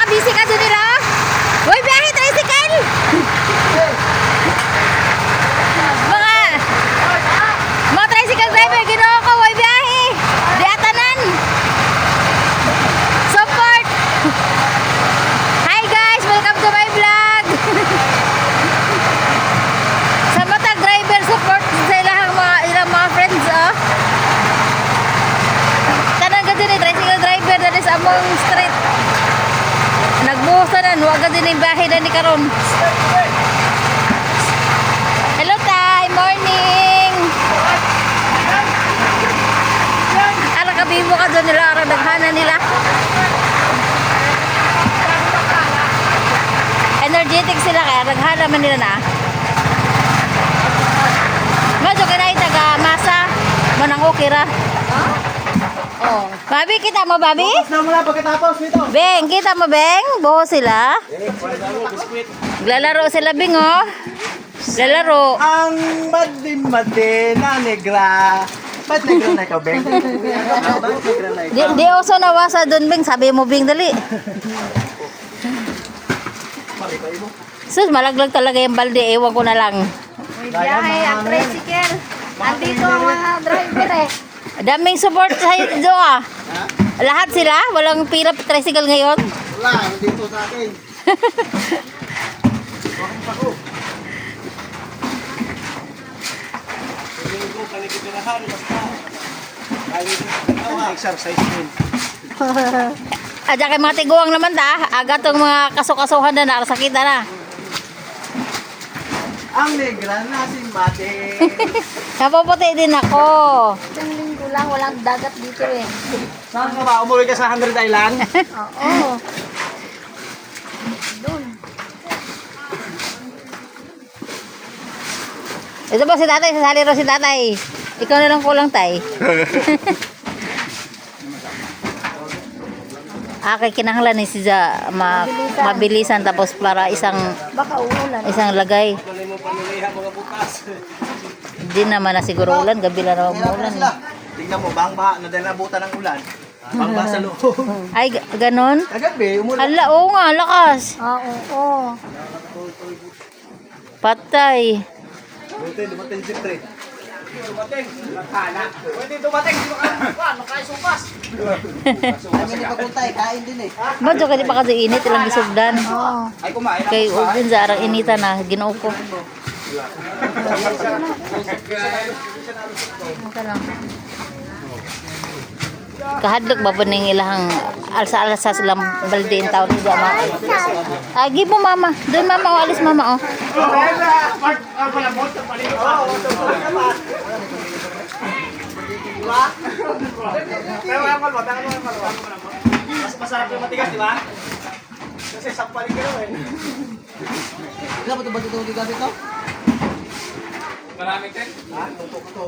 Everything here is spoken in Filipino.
busy ka dyan nila. Uy, biyahe, tricycle! Mga tricycle driver, ginawa ko, uy, biyahe! Di atanan! Support! Hi guys, welcome to my vlog! Sa matag driver, support sa ilang mga friends, oh. Tanan ka dyan tricycle driver na sa among street. Nagbuhos na nan, huwag ka din yung bahay na ni Karon. Hello tay, morning! Ara kabibo ka doon nila, ara daghana nila. Energetic sila kaya daghana man nila na. Medyo kinay taga masa, manang okay ra. Oh. Babi, kita mo, Babi? Bukas na mula pagkatapos nito. Beng, kita mo, Beng? Buho sila. Lalaro sila, Beng, oh. Lalaro. Ang madi na negra. Ba't negra na ikaw, Beng? Ba't negra na ikaw? Di oso nawasa doon, Beng. Sabi mo, Beng, dali. Sus, malaglag talaga yung balde. Ewan ko na lang. May biyahe ang tricycle. Andito ang mga driver eh. Daming support sa iyo, ah. Lahat sila? Walang pila tricycle ngayon? Wala, dito sa akin. Bakit pa ko? Hindi ko kalikitirahan, basta. Exercise din. Adya kay mga tiguang naman ta. Aga tong mga kasukasuhan na nakasakita na. Ang negra na si Mate. Napuputi din ako. Isang linggo lang, walang dagat dito eh. Saan ka ba? Umuwi ka sa 100 Island? Oo. Doon. Ito ba si tatay? Sasali ro si tatay. Ikaw na lang kulang tay. Kay kinahanglan ni siya mabilisan tapos para isang Baka uulan. lagay. Hindi naman na siguro ulan, gabi lang naman ulan. Tingnan mo, bang baha na dahil nabutan ng ulan. Bang baha sa loob. Ay, ganon? Kagabi, umulan. Hala, oo nga, lakas. Oo. Patay. Dumating, dumating si Tre. Dumating, nakala. Pwede dumating, nakaisupas. Kami ni Paguntay, kain din eh. Medyo ka di pa kasi init, ilang isugdan. Ay, kumain. Kay Ugin sa arang inita na, ginoo ko. Kahadlok ba po ning ilahang alsa-alsa silang balde in taon niya ma. Agi mo mama. Doon mama o alis mama oh. Mas masarap yung matigas, di ba? Kasi sampalin ka naman. Ilan ba ito ba ito ligas ito? Maraming ten? Ha? Tutok ito.